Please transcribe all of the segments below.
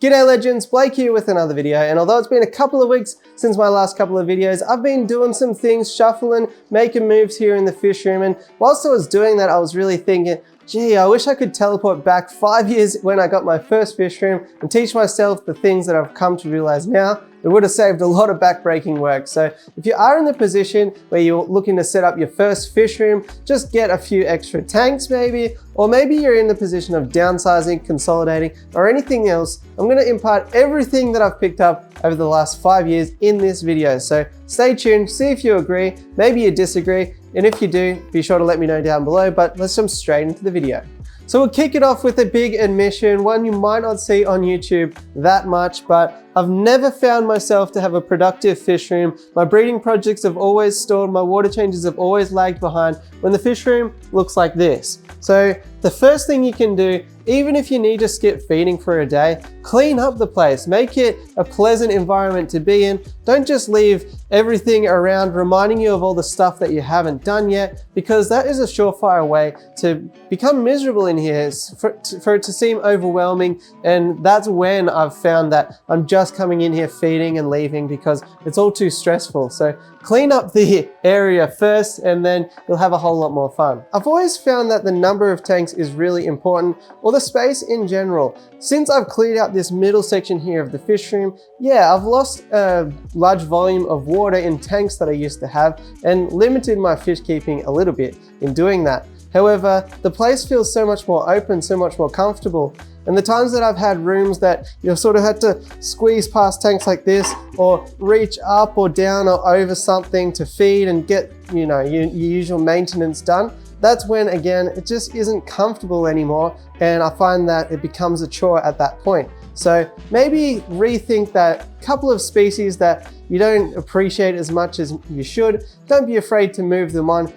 G'day legends, Blake here with another video, and although it's been a couple of weeks since my last couple of videos, I've been doing some things, shuffling, making moves here in the fish room, and whilst I was doing that, I was really thinking, gee, I wish I could teleport back 5 years when I got my first fish room and teach myself the things that I've come to realize now. It would have saved a lot of back-breaking work. So if you are in the position where you're looking to set up your first fish room, just get a few extra tanks maybe, or maybe you're in the position of downsizing, consolidating, or anything else, I'm gonna impart everything that I've picked up over the last 5 years in this video. So stay tuned, see if you agree, maybe you disagree, and if you do, be sure to let me know down below, but let's jump straight into the video. So we'll kick it off with a big admission, one you might not see on YouTube that much, but I've never found myself to have a productive fish room. My breeding projects have always stalled, my water changes have always lagged behind when the fish room looks like this. So the first thing you can do, even if you need to skip feeding for a day, clean up the place, make it a pleasant environment to be in. Don't just leave everything around reminding you of all the stuff that you haven't done yet, because that is a surefire way to become miserable in here, for it to seem overwhelming. And that's when I've found that I'm just coming in here feeding and leaving because it's all too stressful. So clean up the area first and then you'll have a whole lot more fun. I've always found that the number of tanks is really important, or the space in general. Since I've cleared out this middle section here of the fish room, yeah, I've lost a large volume of water in tanks that I used to have and limited my fish keeping a little bit in doing that. However, the place feels so much more open, so much more comfortable. And the times that I've had rooms that you sort of had to squeeze past tanks like this, or reach up or down or over something to feed and get, you know, your usual maintenance done, that's when, again, it just isn't comfortable anymore. And I find that it becomes a chore at that point. So maybe rethink that couple of species that you don't appreciate as much as you should. Don't be afraid to move them on.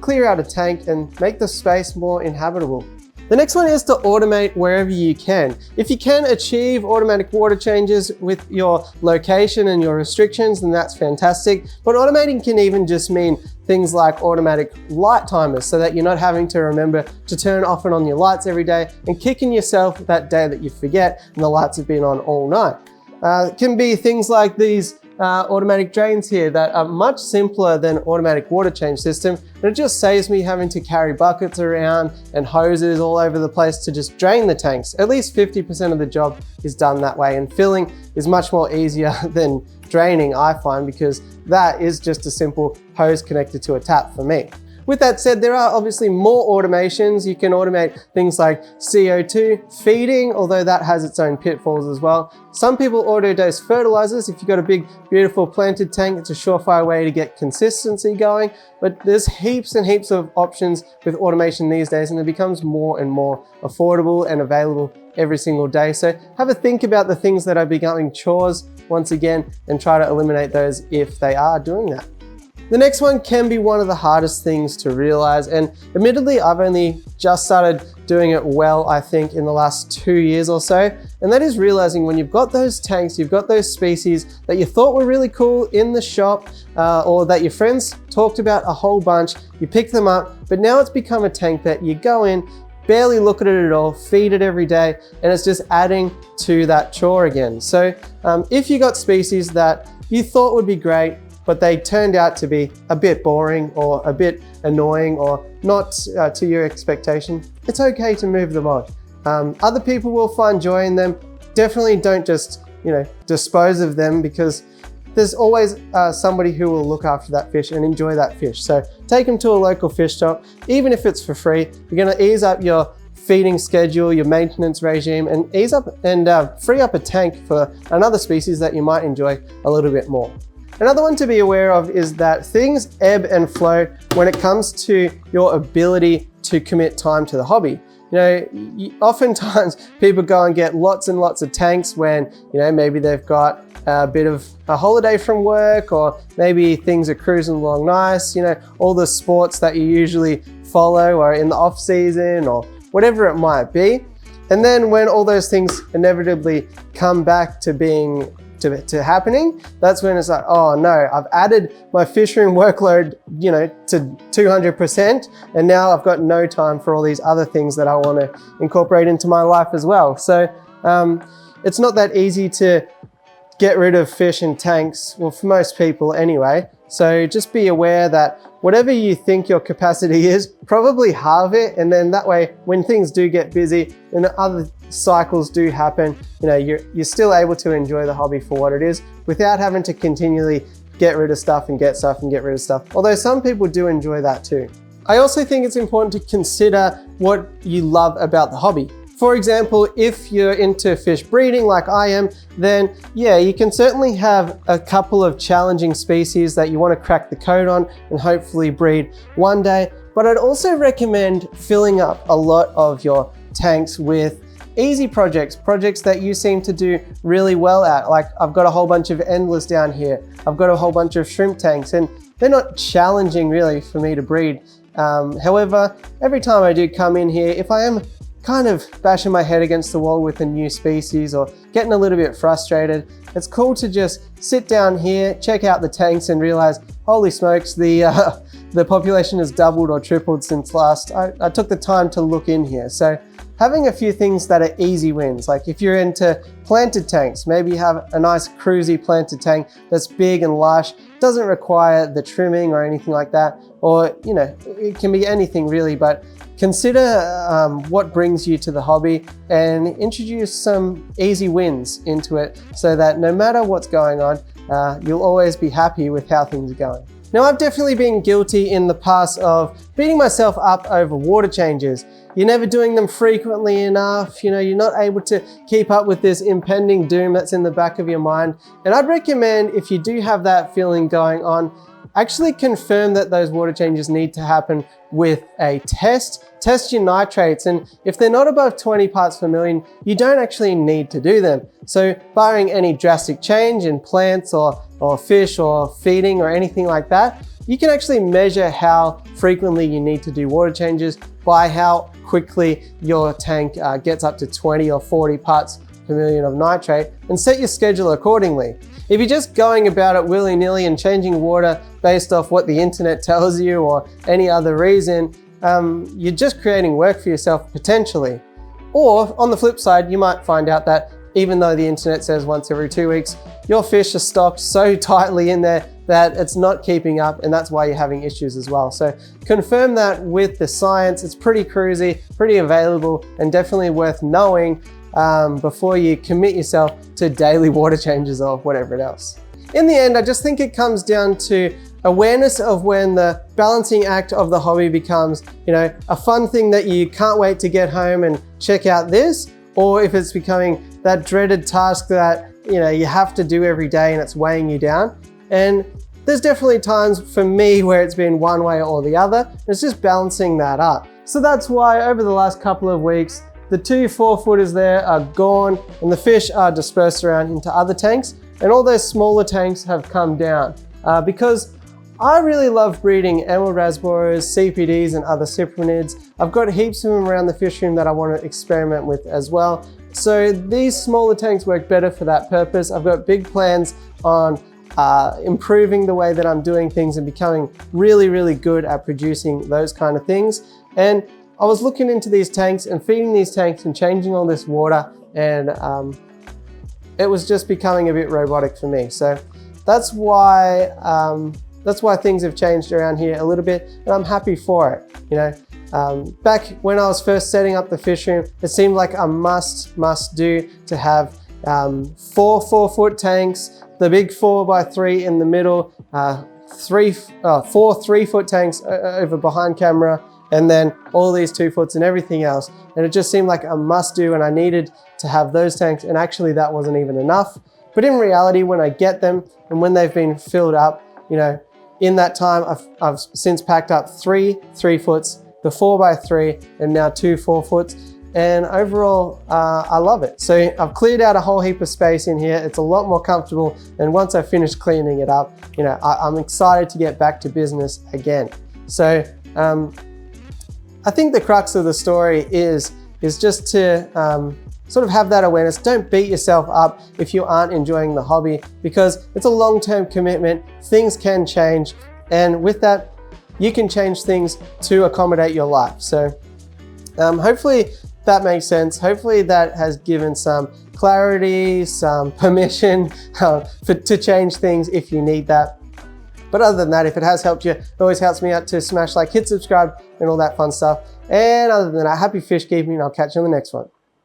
Clear out a tank and make the space more inhabitable. The next one is to automate wherever you can. If you can achieve automatic water changes with your location and your restrictions, then that's fantastic. But automating can even just mean things like automatic light timers, so that you're not having to remember to turn off and on your lights every day and kicking yourself that day that you forget and the lights have been on all night. It can be things like these automatic drains here that are much simpler than automatic water change system, and it just saves me having to carry buckets around and hoses all over the place to just drain the tanks. At least 50% of the job is done that way, and filling is much more easier than draining, I find, because that is just a simple hose connected to a tap for me. With that said, there are obviously more automations. You can automate things like CO2 feeding, although that has its own pitfalls as well. Some people auto-dose fertilizers. If you've got a big, beautiful planted tank, it's a surefire way to get consistency going. But there's heaps and heaps of options with automation these days, and it becomes more and more affordable and available every single day. So have a think about the things that are becoming chores once again, and try to eliminate those if they are doing that. The next one can be one of the hardest things to realize, and admittedly I've only just started doing it well, I think, in the last 2 years or so, and that is realizing when you've got those tanks, you've got those species that you thought were really cool in the shop, or that your friends talked about a whole bunch, you pick them up, but now it's become a tank that you go in, barely look at it at all, feed it every day, and it's just adding to that chore again. So if you got species that you thought would be great, but they turned out to be a bit boring or a bit annoying or not to your expectation, it's okay to move them on. Other people will find joy in them. Definitely don't just, dispose of them, because there's always somebody who will look after that fish and enjoy that fish. So take them to a local fish shop, even if it's for free. You're gonna ease up your feeding schedule, your maintenance regime, and ease up and free up a tank for another species that you might enjoy a little bit more. Another one to be aware of is that things ebb and flow when it comes to your ability to commit time to the hobby. Oftentimes people go and get lots and lots of tanks when, maybe they've got a bit of a holiday from work, or maybe things are cruising along nice, all the sports that you usually follow are in the off season or whatever it might be. And then when all those things inevitably come back to being to happening, that's when it's like, oh no, I've added my fish room workload, to 200%, and now I've got no time for all these other things that I want to incorporate into my life as well. So it's not that easy to get rid of fish in tanks, well, for most people anyway. So just be aware that whatever you think your capacity is, probably halve it, and then that way when things do get busy and other cycles do happen, you know, you're still able to enjoy the hobby for what it is without having to continually get rid of stuff and get stuff and get rid of stuff. Although some people do enjoy that too. I also think it's important to consider what you love about the hobby. For example, if you're into fish breeding like I am, then yeah, you can certainly have a couple of challenging species that you want to crack the code on and hopefully breed one day. But I'd also recommend filling up a lot of your tanks with easy projects that you seem to do really well at. Like I've got a whole bunch of endless down here. I've got a whole bunch of shrimp tanks, and they're not challenging really for me to breed. However, every time I do come in here, if I am kind of bashing my head against the wall with a new species or getting a little bit frustrated, it's cool to just sit down here, check out the tanks and realize, holy smokes, the population has doubled or tripled since last. I took the time to look in here. So having a few things that are easy wins, like if you're into planted tanks, maybe you have a nice cruisy planted tank that's big and lush, doesn't require the trimming or anything like that, or you know, it can be anything really, but consider what brings you to the hobby and introduce some easy wins into it so that no matter what's going on, you'll always be happy with how things are going. Now, I've definitely been guilty in the past of beating myself up over water changes. You're never doing them frequently enough, you know, you're not able to keep up with this impending doom that's in the back of your mind. And I'd recommend, if you do have that feeling going on, actually confirm that those water changes need to happen with a test. Test your nitrates, and if they're not above 20 parts per million, you don't actually need to do them. So barring any drastic change in plants or fish or feeding or anything like that, you can actually measure how frequently you need to do water changes by how quickly your tank gets up to 20 or 40 parts per million of nitrate, and set your schedule accordingly. If you're just going about it willy-nilly and changing water based off what the internet tells you or any other reason, you're just creating work for yourself potentially. Or on the flip side, you might find out that even though the internet says once every 2 weeks, your fish are stocked so tightly in there that it's not keeping up, and that's why you're having issues as well. So confirm that with the science. It's pretty cruisy, pretty available, and definitely worth knowing before you commit yourself to daily water changes or whatever else. In the end, I just think it comes down to awareness of when the balancing act of the hobby becomes, you know, a fun thing that you can't wait to get home and check out this, or if it's becoming that dreaded task that, you know, you have to do every day and it's weighing you down. And there's definitely times for me where it's been one way or the other. It's just balancing that up. So that's why over the last couple of weeks, the 2 4-footers there are gone and the fish are dispersed around into other tanks, and all those smaller tanks have come down because I really love breeding emerald rasboras, CPDs and other cyprinids. I've got heaps of them around the fish room that I want to experiment with as well. So these smaller tanks work better for that purpose. I've got big plans on improving the way that I'm doing things and becoming really, really good at producing those kind of things. And I was looking into these tanks and feeding these tanks and changing all this water, and it was just becoming a bit robotic for me. So that's why things have changed around here a little bit, and I'm happy for it. You know, back when I was first setting up the fish room, it seemed like a must do to have 4 4-foot tanks, the big 4x3 in the middle, 4 3-foot tanks over behind camera, and then all these 2-foots and everything else. And it just seemed like a must do, and I needed to have those tanks, and actually that wasn't even enough. But in reality, when I get them and when they've been filled up, you know, in that time, I've since packed up 3 3-foots, the 4x3, and now 2 4-foots. And overall, I love it. So I've cleared out a whole heap of space in here. It's a lot more comfortable. And once I finish cleaning it up, you know, I'm excited to get back to business again. So I think the crux of the story is just to sort of have that awareness. Don't beat yourself up if you aren't enjoying the hobby, because it's a long-term commitment. Things can change. And with that, you can change things to accommodate your life. So hopefully that makes sense. Hopefully that has given some clarity, some permission to change things if you need that. But other than that, if it has helped you, it always helps me out to smash like, hit subscribe, and all that fun stuff. And other than that, happy fish keeping, and I'll catch you on the next one.